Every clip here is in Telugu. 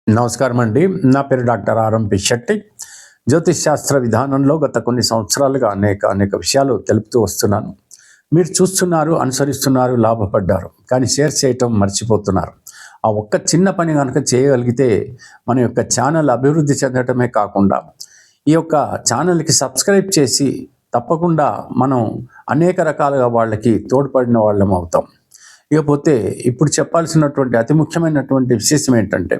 నమస్కారం అండి. నా పేరు డాక్టర్ ఆర్ఎంపి శెట్టి. జ్యోతిష్ శాస్త్ర విధానంలో గత కొన్ని సంవత్సరాలుగా అనేక విషయాలు తెలుపుతూ వస్తున్నాను. మీరు చూస్తున్నారు, అనుసరిస్తున్నారు, లాభపడ్డారు. కానీ షేర్ చేయటం మర్చిపోతున్నారు. ఆ ఒక్క చిన్న పని కనుక చేయగలిగితే మన యొక్క ఛానల్ అభివృద్ధి చెందటమే కాకుండా ఈ యొక్క ఛానల్కి సబ్స్క్రైబ్ చేసి తప్పకుండా మనం అనేక రకాలుగా వాళ్ళకి తోడ్పడిన వాళ్ళం అవుతాం. ఇకపోతే ఇప్పుడు చెప్పాల్సినటువంటి అతి ముఖ్యమైనటువంటి విశేషం ఏంటంటే,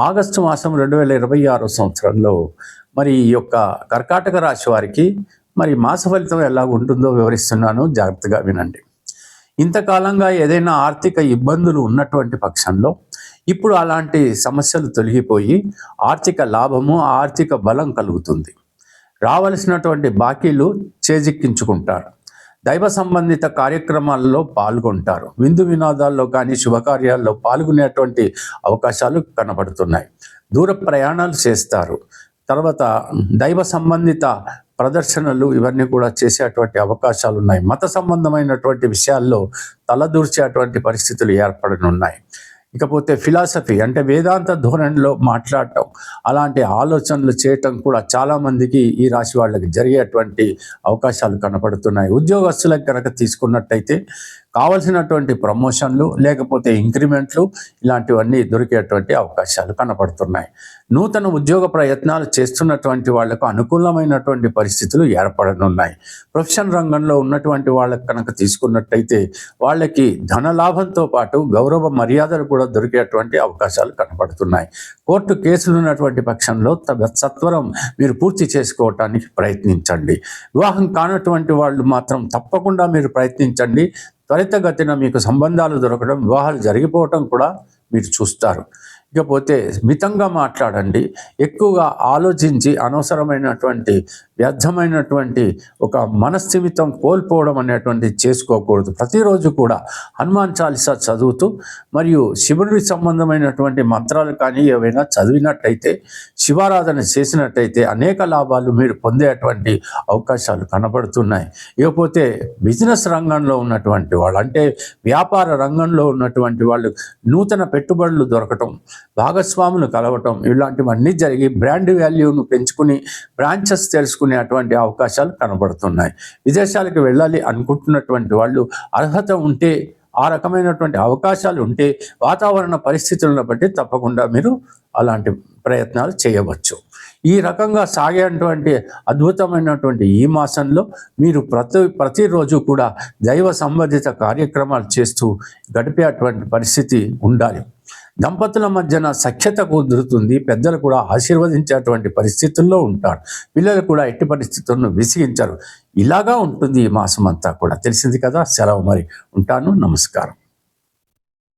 ఆగస్టు మాసం 2026 సంవత్సరంలో మరి ఈ యొక్క కర్కాటక రాశి వారికి మరి మాస ఫలితం ఎలా ఉంటుందో వివరిస్తున్నాను, జాగ్రత్తగా వినండి. ఇంతకాలంగా ఏదైనా ఆర్థిక ఇబ్బందులు ఉన్నటువంటి పక్షంలో ఇప్పుడు అలాంటి సమస్యలు తొలగిపోయి ఆర్థిక లాభము, ఆర్థిక బలం కలుగుతుంది. రావలసినటువంటి బాకీలు చేజిక్కించుకుంటారు. దైవ సంబంధిత కార్యక్రమాల్లో పాల్గొంటారు. విందు వినోదాల్లో కానీ శుభకార్యాల్లో పాల్గొనేటువంటి అవకాశాలు కనబడుతున్నాయి. దూర ప్రయాణాలు చేస్తారు. తర్వాత దైవ సంబంధిత ప్రదర్శనలు ఇవన్నీ కూడా చేసేటువంటి అవకాశాలు ఉన్నాయి. మత సంబంధమైనటువంటి విషయాల్లో తలదూర్చేటువంటి పరిస్థితులు ఏర్పడనున్నాయి. ఇకపోతే ఫిలాసఫీ అంటే వేదాంత ధోరణిలో మాట్లాడటం, అలాంటి ఆలోచనలు చేయటం కూడా చాలామందికి ఈ రాశి వాళ్ళకి జరిగేటువంటి అవకాశాలు కనపడుతున్నాయి. ఉద్యోగస్తులకు కనుక తీసుకున్నట్టయితే కావలసినటువంటి ప్రమోషన్లు లేకపోతే ఇంక్రిమెంట్లు ఇలాంటివన్నీ దొరికేటువంటి అవకాశాలు కనపడుతున్నాయి. నూతన ఉద్యోగ ప్రయత్నాలు చేస్తున్నటువంటి వాళ్లకు అనుకూలమైనటువంటి పరిస్థితులు ఏర్పడనున్నాయి. ప్రొఫెషన్ రంగంలో ఉన్నటువంటి వాళ్ళకి కనుక తీసుకున్నట్టయితే వాళ్ళకి ధనలాభంతో పాటు గౌరవ మర్యాదలు కూడా దొరికేటువంటి అవకాశాలు కనపడుతున్నాయి. కోర్టు కేసులు ఉన్నటువంటి పక్షంలో సత్వరం మీరు పూర్తి చేసుకోవటానికి ప్రయత్నించండి. వివాహం కానటువంటి వాళ్ళు మాత్రం తప్పకుండా మీరు ప్రయత్నించండి. త్వరితగతిన మీకు సంబంధాలు దొరకడం, వివాహాలు జరిగిపోవటం కూడా మీరు చూస్తారు. ఇకపోతే మితంగా మాట్లాడండి. ఎక్కువగా ఆలోచించి అనవసరమైనటువంటి వ్యర్థమైనటువంటి ఒక మనస్థిమితం కోల్పోవడం అనేటువంటిది చేసుకోకూడదు. ప్రతిరోజు కూడా హనుమాన్ చాలీసా చదువుతూ మరియు శివుడికి సంబంధమైనటువంటి మంత్రాలు కానీ ఏవైనా చదివినట్టయితే, శివారాధన చేసినట్టయితే అనేక లాభాలు మీరు పొందేటువంటి అవకాశాలు కనబడుతున్నాయి. ఇకపోతే బిజినెస్ రంగంలో ఉన్నటువంటి వాళ్ళు అంటే వ్యాపార రంగంలో ఉన్నటువంటి వాళ్ళు నూతన పెట్టుబడులు దొరకటం, భాగస్వాములు కలవటం ఇలాంటివన్నీ జరిగి బ్రాండ్ వాల్యూను పెంచుకుని బ్రాంచెస్ తెలుసుకునేటువంటి అవకాశాలు కనబడుతున్నాయి. విదేశాలకు వెళ్ళాలి అనుకుంటున్నటువంటి వాళ్ళు అర్హత ఉంటే, ఆ రకమైనటువంటి అవకాశాలు ఉంటే వాతావరణ పరిస్థితులను బట్టి తప్పకుండా మీరు అలాంటి ప్రయత్నాలు చేయవచ్చు. ఈ రకంగా సాగేటువంటి అద్భుతమైనటువంటి ఈ మాసంలో మీరు ప్రతిరోజు కూడా దైవ సంబంధిత కార్యక్రమాలు చేస్తూ గడిపేటువంటి పరిస్థితి ఉండాలి. దంపతుల మధ్యన సఖ్యత కుదురుతుంది. పెద్దలు కూడా ఆశీర్వదించేటువంటి పరిస్థితుల్లో ఉంటారు. పిల్లలు కూడా ఎట్టి పరిస్థితులను విసిగించరు. ఇలాగా ఉంటుంది ఈ మాసం అంతా కూడా. తెలిసింది కదా. సెలవు మరి. ఉంటాను. నమస్కారం.